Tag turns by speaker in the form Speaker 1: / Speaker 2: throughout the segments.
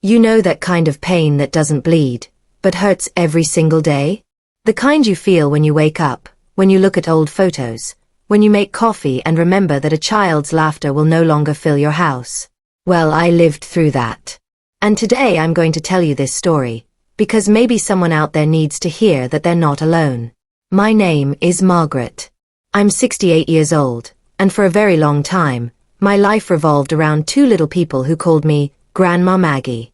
Speaker 1: You know that kind of pain that doesn't bleed, but hurts every single day? The kind you feel when you wake up, when you look at old photos, when you make coffee and remember that a child's laughter will no longer fill your house. Well, I lived through that. And today I'm going to tell you this story, because maybe someone out there needs to hear that they're not alone. My name is Margaret. I'm 68 years old, and for a very long time, my life revolved around two little people who called me Grandma Maggie.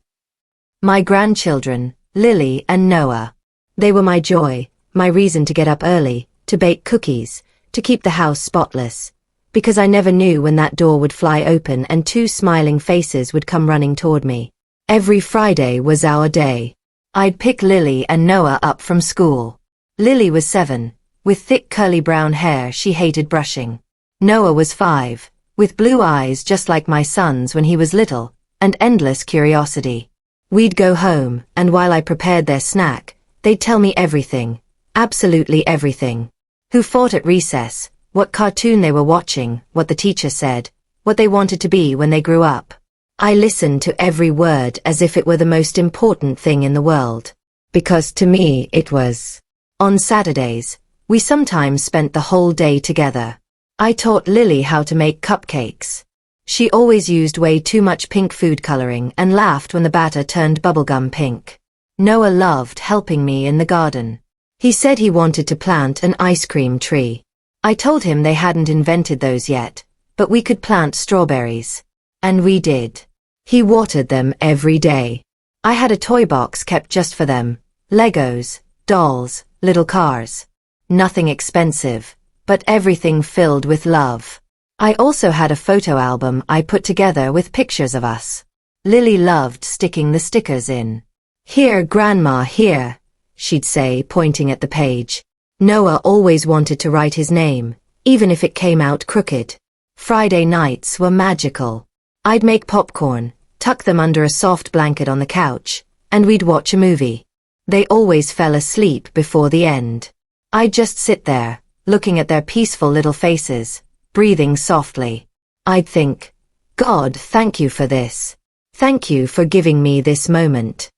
Speaker 1: My grandchildren, Lily and Noah. They were my joy, my reason to get up early, to bake cookies, to keep the house spotless, because I never knew when that door would fly open and two smiling faces would come running toward me. Every Friday was our day. I'd pick Lily and Noah up from school. Lily was 7, with thick curly brown hair she hated brushing. Noah was 5, with blue eyes just like my son's when he was little, and endless curiosity. We'd go home, and while I prepared their snack, they'd tell me everything, absolutely everything. Who fought at recess, what cartoon they were watching, what the teacher said, what they wanted to be when they grew up. I listened to every word as if it were the most important thing in the world. Because to me it was. On Saturdays, we sometimes spent the whole day together. I taught Lily how to make cupcakes. She always used way too much pink food coloring and laughed when the batter turned bubblegum pink. Noah loved helping me in the garden. He said he wanted to plant an ice cream tree. I told him they hadn't invented those yet, but we could plant strawberries. And we did. He watered them every day. I had a toy box kept just for them. Legos, dolls, little cars. Nothing expensive, but everything filled with love. I also had a photo album I put together with pictures of us. Lily loved sticking the stickers in. "Here, Grandma, here," she'd say, pointing at the page. Noah always wanted to write his name, even if it came out crooked. Friday nights were magical. I'd make popcorn, tuck them under a soft blanket on the couch, and we'd watch a movie. They always fell asleep before the end. I'd just sit there, looking at their peaceful little faces, breathing softly. I'd think, God, thank you for this. Thank you for giving me this moment.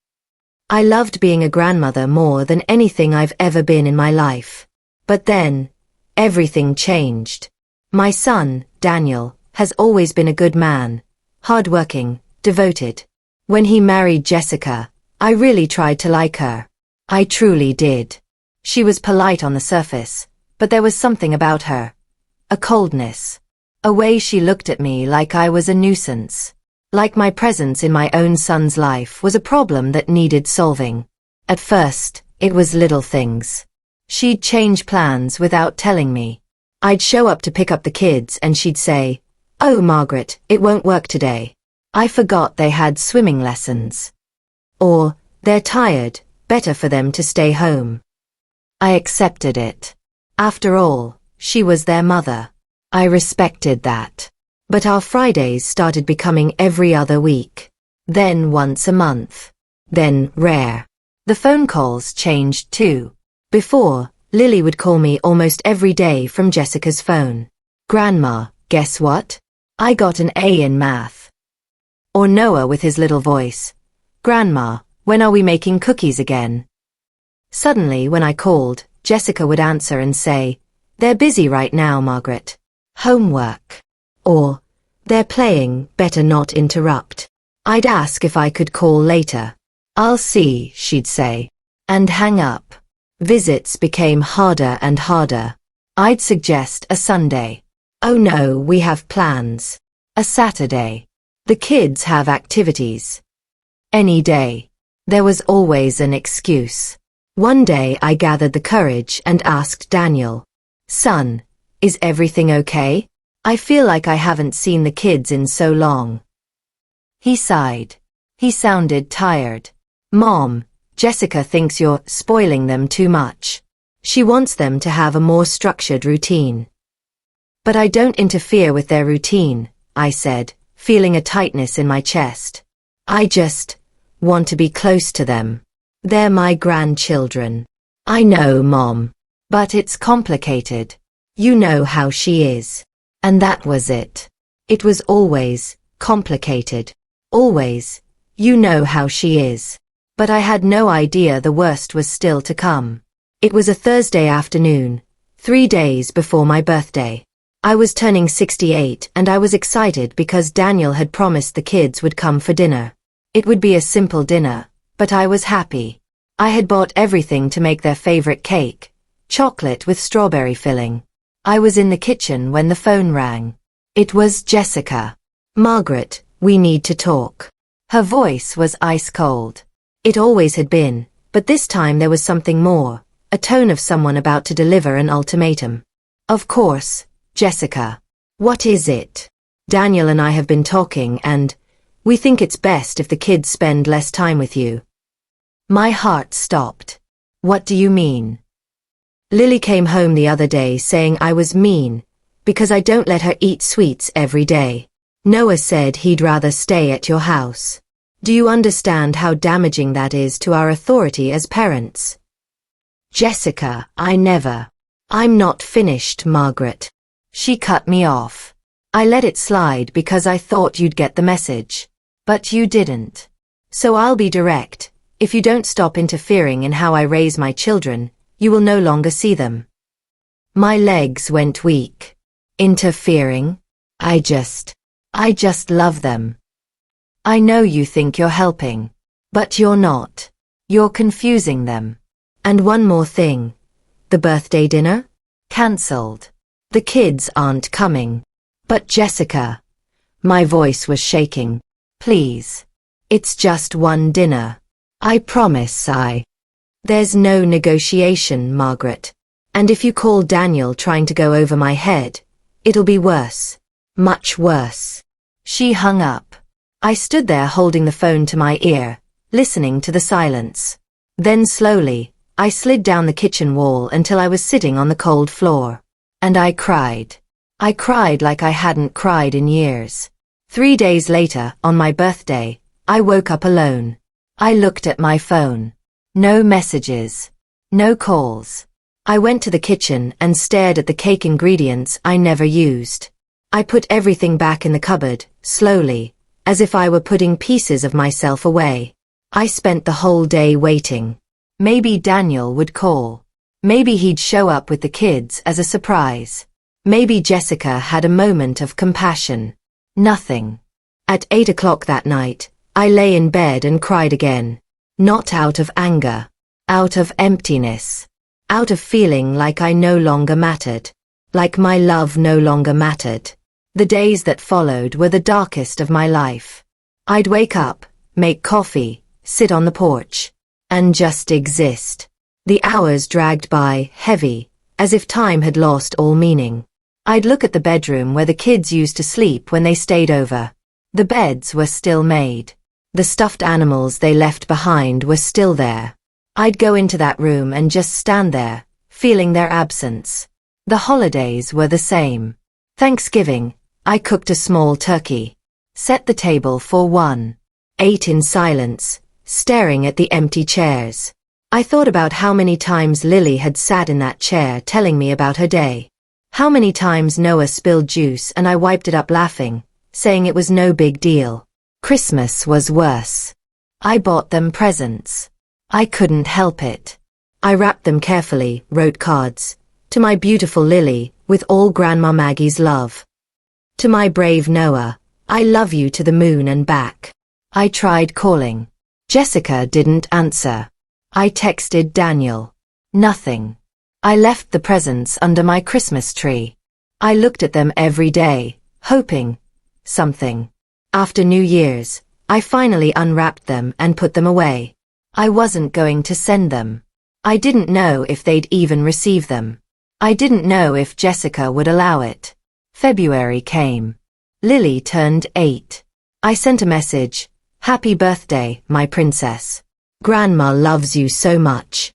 Speaker 1: I loved being a grandmother more than anything I've ever been in my life. But then, everything changed. My son, Daniel, has always been a good man, hardworking, devoted. When he married Jessica, I really tried to like her. I truly did. She was polite on the surface, but there was something about her. A coldness. A way she looked at me like I was a nuisance. Like my presence in my own son's life was a problem that needed solving. At first, it was little things. She'd change plans without telling me. I'd show up to pick up the kids and she'd say, "Oh, Margaret, it won't work today. I forgot they had swimming lessons." Or, "They're tired, better for them to stay home." I accepted it. After all, she was their mother. I respected that. But our Fridays started becoming every other week. Then once a month. Then rare. The phone calls changed too. Before, Lily would call me almost every day from Jessica's phone. "Grandma, guess what? I got an A in math." Or Noah with his little voice. "Grandma, when are we making cookies again?" Suddenly, when I called, Jessica would answer and say, "They're busy right now, Margaret. Homework." Or, "They're playing, better not interrupt." I'd ask if I could call later. "I'll see," she'd say. And hang up. Visits became harder and harder. I'd suggest a Sunday. "Oh no, we have plans." A Saturday. "The kids have activities." Any day. There was always an excuse. One day I gathered the courage and asked Daniel, "Son, is everything okay? I feel like I haven't seen the kids in so long." He sighed. He sounded tired. "Mom, Jessica thinks you're spoiling them too much. She wants them to have a more structured routine." "But I don't interfere with their routine," I said, feeling a tightness in my chest. "I just want to be close to them. They're my grandchildren." "I know, Mom. But it's complicated. You know how she is." And that was it. It was always complicated. Always. You know how she is. But I had no idea the worst was still to come. It was a Thursday afternoon, 3 days before my birthday. I was turning 68 and I was excited because Daniel had promised the kids would come for dinner. It would be a simple dinner, but I was happy. I had bought everything to make their favorite cake, chocolate with strawberry filling. I was in the kitchen when the phone rang. It was Jessica. Margaret, we need to talk. Her voice was ice cold. It always had been, but this time there was something more, a tone of someone about to deliver an ultimatum. Of course, Jessica. What is it? Daniel and I have been talking and we think it's best if the kids spend less time with you. My heart stopped. What do you mean? Lily came home the other day saying I was mean because I don't let her eat sweets every day. Noah said he'd rather stay at your house. Do you understand how damaging that is to our authority as parents? Jessica, I'm not finished, Margaret. She cut me off. I let it slide because I thought you'd get the message. But you didn't. So I'll be direct. If you don't stop interfering in how I raise my children, you will no longer see them. My legs went weak. Interfering? I just love them. I know you think you're helping, but you're not. You're confusing them. And one more thing. The birthday dinner? Cancelled. The kids aren't coming. But Jessica. My voice was shaking. Please. It's just one dinner. I promise There's no negotiation, Margaret. And if you call Daniel trying to go over my head, it'll be worse. Much worse. She hung up. I stood there holding the phone to my ear, listening to the silence. Then slowly, I slid down the kitchen wall until I was sitting on the cold floor. And I cried. I cried like I hadn't cried in years. 3 days later, on my birthday, I woke up alone. I looked at my phone. No messages. No calls. I went to the kitchen and stared at the cake ingredients I never used. I put everything back in the cupboard, slowly, as if I were putting pieces of myself away. I spent the whole day waiting. Maybe Daniel would call. Maybe he'd show up with the kids as a surprise. Maybe Jessica had a moment of compassion. Nothing. At 8 o'clock that night, I lay in bed and cried again. Not out of anger. Out of emptiness. Out of feeling like I no longer mattered. Like my love no longer mattered. The days that followed were the darkest of my life. I'd wake up, make coffee, sit on the porch, and just exist. The hours dragged by, heavy, as if time had lost all meaning. I'd look at the bedroom where the kids used to sleep when they stayed over. The beds were still made. The stuffed animals they left behind were still there. I'd go into that room and just stand there, feeling their absence. The holidays were the same. Thanksgiving, I cooked a small turkey. Set the table for one. Ate in silence, staring at the empty chairs. I thought about how many times Lily had sat in that chair telling me about her day. How many times Noah spilled juice and I wiped it up laughing, saying it was no big deal. Christmas was worse. I bought them presents. I couldn't help it. I wrapped them carefully, wrote cards. To my beautiful Lily, with all Grandma Maggie's love. To my brave Noah, I love you to the moon and back. I tried calling. Jessica didn't answer. I texted Daniel. Nothing. I left the presents under my Christmas tree. I looked at them every day, hoping something. After New Year's, I finally unwrapped them and put them away. I wasn't going to send them. I didn't know if they'd even receive them. I didn't know if Jessica would allow it. February came. Lily turned 8. I sent a message. Happy birthday, my princess. Grandma loves you so much.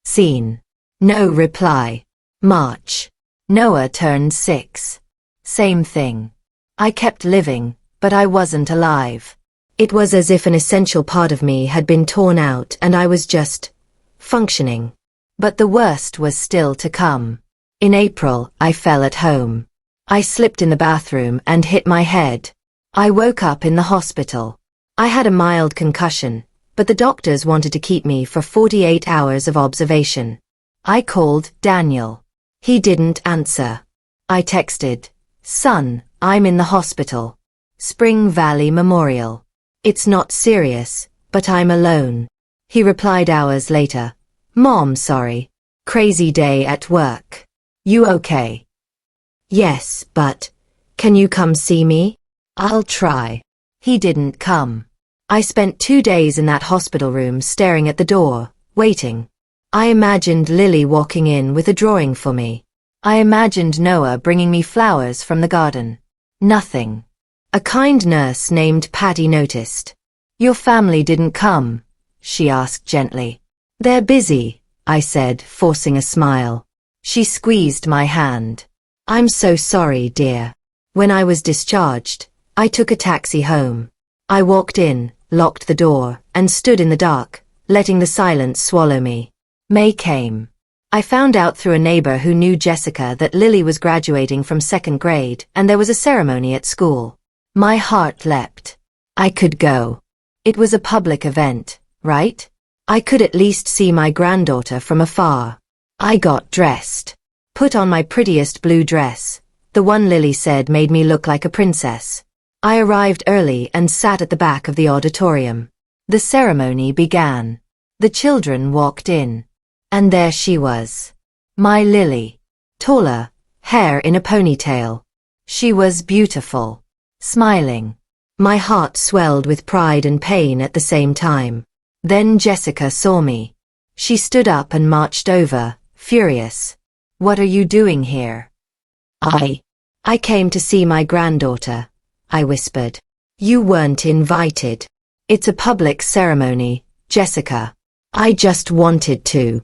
Speaker 1: Scene. No reply. March. Noah turned 6. Same thing. I kept living, but I wasn't alive. It was as if an essential part of me had been torn out and I was just functioning. But the worst was still to come. In April, I fell at home. I slipped in the bathroom and hit my head. I woke up in the hospital. I had a mild concussion, but the doctors wanted to keep me for 48 hours of observation. I called Daniel. He didn't answer. I texted, "Son, I'm in the hospital. Spring Valley Memorial. It's not serious, but I'm alone." He replied hours later, "Mom, sorry. Crazy day at work. You okay?" "Yes, but can you come see me?" "I'll try." He didn't come. I spent 2 days in that hospital room staring at the door, waiting. I imagined Lily walking in with a drawing for me. I imagined Noah bringing me flowers from the garden. Nothing. A kind nurse named Patty noticed. "Your family didn't come?" she asked gently. "They're busy," I said, forcing a smile. She squeezed my hand. "I'm so sorry, dear." When I was discharged, I took a taxi home. I walked in, locked the door, and stood in the dark, letting the silence swallow me. May came. I found out through a neighbor who knew Jessica that Lily was graduating from 2nd grade and there was a ceremony at school. My heart leapt. I could go. It was a public event, right? I could at least see my granddaughter from afar. I got dressed. Put on my prettiest blue dress, the one Lily said made me look like a princess. I arrived early and sat at the back of the auditorium. The ceremony began. The children walked in. And there she was. My Lily. Taller, hair in a ponytail. She was beautiful. Smiling. My heart swelled with pride and pain at the same time. Then Jessica saw me. She stood up and marched over, furious. "What are you doing here?" I came to see my granddaughter," I whispered. "You weren't invited. It's a public ceremony, Jessica. I just wanted to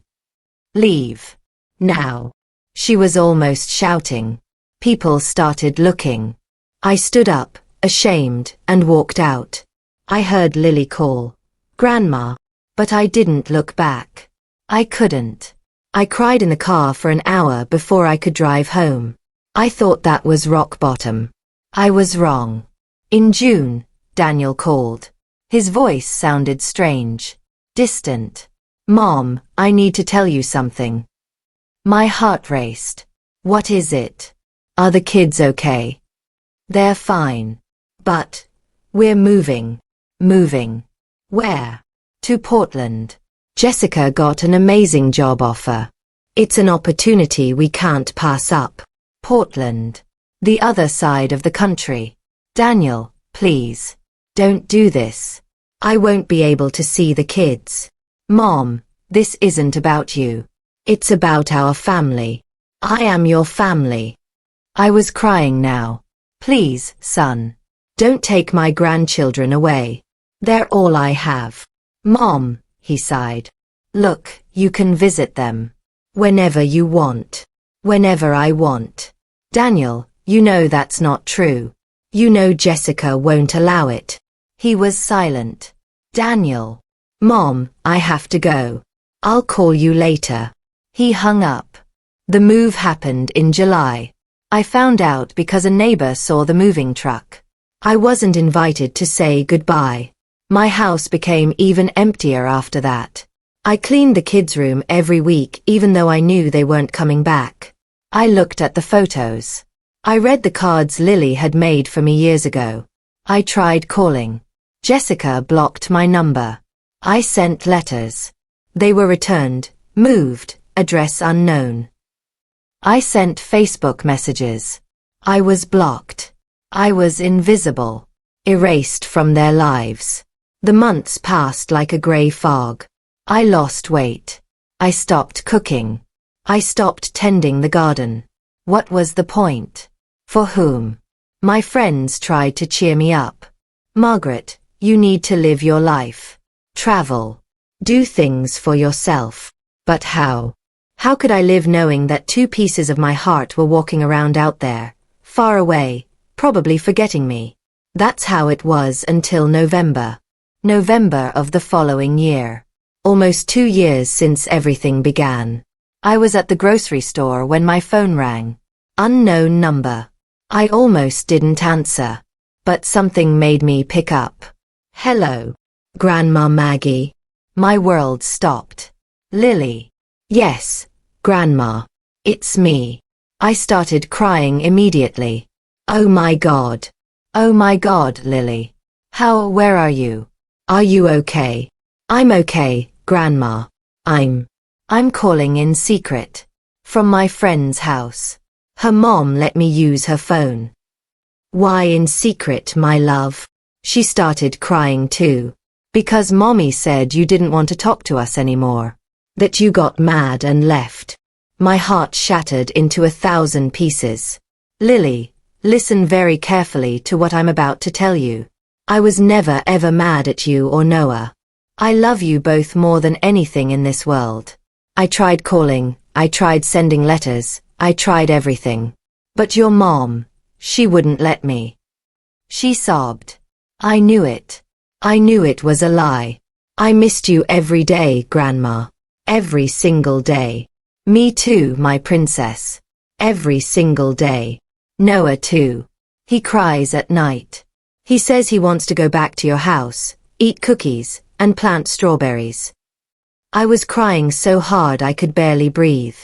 Speaker 1: leave. Now." She was almost shouting. People started looking. I stood up, ashamed, and walked out. I heard Lily call, "Grandma," but I didn't look back. I couldn't. I cried in the car for an hour before I could drive home. I thought that was rock bottom. I was wrong. In June, Daniel called. His voice sounded strange, distant. "Mom, I need to tell you something." My heart raced. "What is it? Are the kids okay?" "They're fine. But we're moving." "Moving? Where?" "To Portland. Jessica got an amazing job offer. It's an opportunity we can't pass up." "Portland? The other side of the country." "Daniel, please. Don't do this. I won't be able to see the kids." "Mom, this isn't about you. It's about our family. I am your family." I was crying now. "Please, son. Don't take my grandchildren away. They're all I have." "Mom," he sighed. "Look, you can visit them. Whenever you want. Whenever I want." "Daniel, you know that's not true. You know Jessica won't allow it." He was silent. "Daniel." "Mom, I have to go. I'll call you later." He hung up. The move happened in July. I found out because a neighbor saw the moving truck. I wasn't invited to say goodbye. My house became even emptier after that. I cleaned the kids' room every week even though I knew they weren't coming back. I looked at the photos. I read the cards Lily had made for me years ago. I tried calling. Jessica blocked my number. I sent letters. They were returned, moved, address unknown. I sent Facebook messages. I was blocked. I was invisible, erased from their lives. The months passed like a gray fog. I lost weight. I stopped cooking. I stopped tending the garden. What was the point? For whom? My friends tried to cheer me up. "Margaret, you need to live your life. Travel. Do things for yourself." But how? How could I live knowing that 2 pieces of my heart were walking around out there, far away, probably forgetting me? That's how it was until November. November of the following year. Almost 2 years since everything began. I was at the grocery store when my phone rang. Unknown number. I almost didn't answer. But something made me pick up. Hello, Grandma Maggie. My world stopped. Lily. Yes, Grandma. It's me. I started crying immediately. Oh my God. Oh my God, Lily. Where are you? Are you okay? I'm okay, Grandma. I'm calling in secret. From my friend's house. Her mom let me use her phone. Why in secret, my love? She started crying too. Because Mommy said you didn't want to talk to us anymore. That you got mad and left. My heart shattered into 1,000 pieces. Lily, listen very carefully to what I'm about to tell you. I was never ever mad at you or Noah. I love you both more than anything in this world. I tried calling, I tried sending letters, I tried everything. But your mom, she wouldn't let me. She sobbed. I knew it. I knew it was a lie. I missed you every day, Grandma. Every single day. Me too, my princess. Every single day. Noah too. He cries at night. He says he wants to go back to your house, eat cookies, and plant strawberries. I was crying so hard I could barely breathe.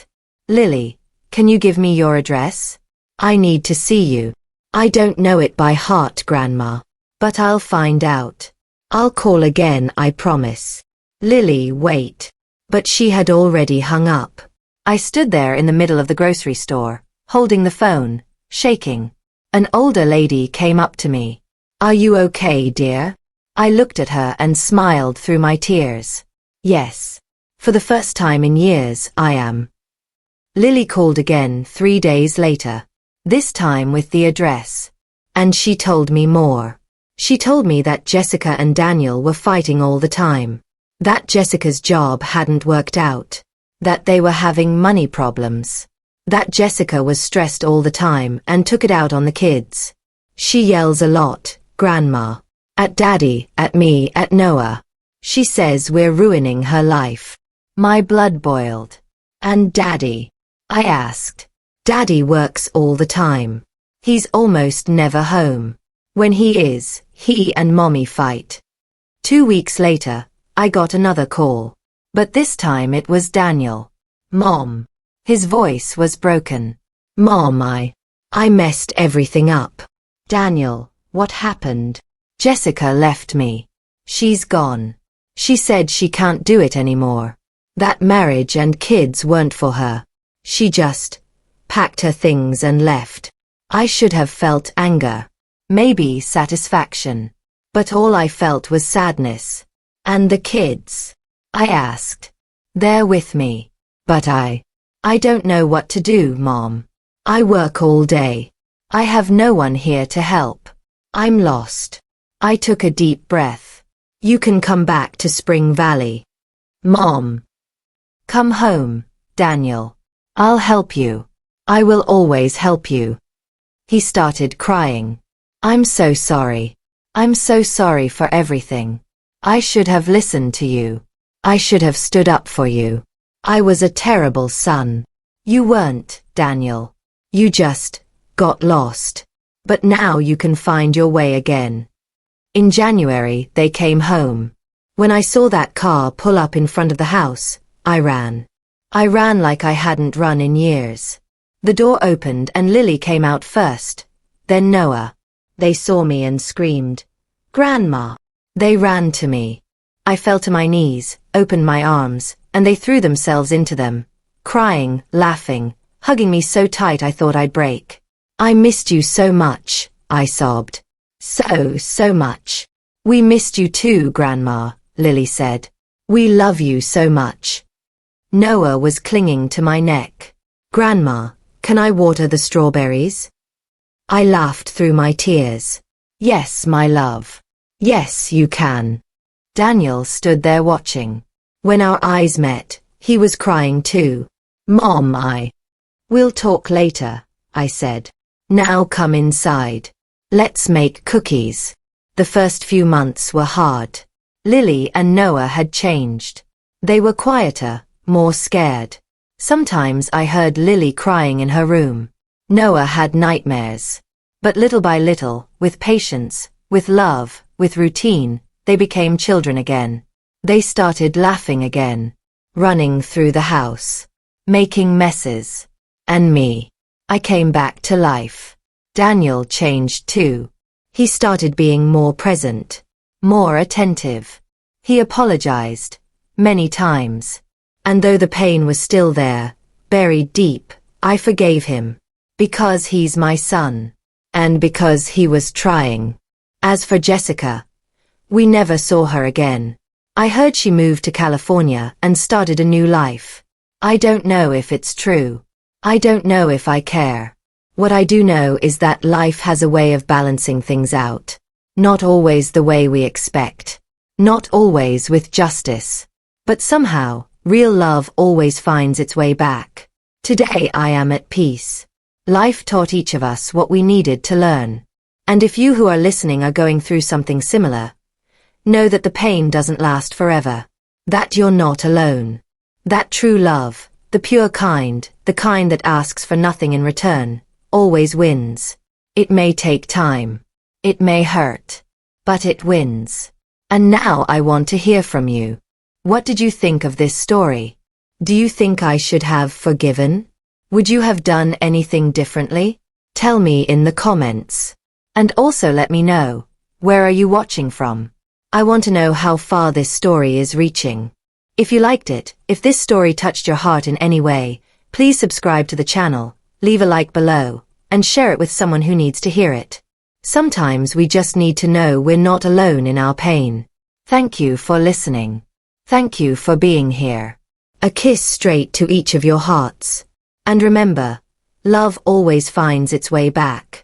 Speaker 1: Lily, can you give me your address? I need to see you. I don't know it by heart, Grandma. But I'll find out. I'll call again, I promise. Lily, wait. But she had already hung up. I stood there in the middle of the grocery store, holding the phone, shaking. An older lady came up to me. Are you okay, dear? I looked at her and smiled through my tears. Yes. For the first time in years, I am. Lily called again 3 days later. This time with the address. And she told me more. She told me that Jessica and Daniel were fighting all the time. That Jessica's job hadn't worked out. That they were having money problems. That Jessica was stressed all the time and took it out on the kids. She yells a lot, Grandma. At Daddy, at me, at Noah. She says we're ruining her life. My blood boiled. And Daddy? I asked. Daddy works all the time. He's almost never home. When he is, he and Mommy fight. 2 weeks later, I got another call. But this time it was Daniel. Mom. His voice was broken. Mom, I messed everything up. Daniel, what happened? Jessica left me. She's gone. She said she can't do it anymore. That marriage and kids weren't for her. She just packed her things and left. I should have felt anger. Maybe satisfaction. But all I felt was sadness. And the kids? I asked. They're with me. But I don't know what to do, Mom. I work all day. I have no one here to help. I'm lost. I took a deep breath. You can come back to Spring Valley. Mom. Come home, Daniel. I'll help you. I will always help you. He started crying. I'm so sorry. I'm so sorry for everything. I should have listened to you. I should have stood up for you. I was a terrible son. You weren't, Daniel. You just got lost. But now you can find your way again. In January, they came home. When I saw that car pull up in front of the house, I ran. I ran like I hadn't run in years. The door opened and Lily came out first. Then Noah. They saw me and screamed, Grandma. They ran to me. I fell to my knees, opened my arms, and they threw themselves into them, crying, laughing, hugging me so tight I thought I'd break. I missed you so much, I sobbed. So much. We missed you too, Grandma, Lily said. We love you so much. Noah was clinging to my neck. Grandma, can I water the strawberries? I laughed through my tears. Yes, my love. Yes, you can. Daniel stood there watching. When our eyes met, he was crying too. Mom, We'll talk later, I said. Now come inside. Let's make cookies. The first few months were hard. Lily and Noah had changed. They were quieter, more scared. Sometimes I heard Lily crying in her room. Noah had nightmares. But little by little, with patience, with love, with routine, They became children again. They started laughing again, running through the house, making messes. And me. I came back to life. Daniel changed too. He started being more present, more attentive. He apologized, many times. And though the pain was still there, buried deep, I forgave him. Because he's my son. And because he was trying. As for Jessica, we never saw her again. I heard she moved to California and started a new life. I don't know if it's true. I don't know if I care. What I do know is that life has a way of balancing things out. Not always the way we expect. Not always with justice. But somehow, real love always finds its way back. Today I am at peace. Life taught each of us what we needed to learn. And if you who are listening are going through something similar, know that the pain doesn't last forever. That you're not alone. That true love, the pure kind, the kind that asks for nothing in return, always wins. It may take time. It may hurt. But it wins. And now I want to hear from you. What did you think of this story? Do you think I should have forgiven? Would you have done anything differently? Tell me in the comments. And also let me know, where are you watching from? I want to know how far this story is reaching. If you liked it, if this story touched your heart in any way, please subscribe to the channel, leave a like below, and share it with someone who needs to hear it. Sometimes we just need to know we're not alone in our pain. Thank you for listening. Thank you for being here. A kiss straight to each of your hearts. And remember, love always finds its way back.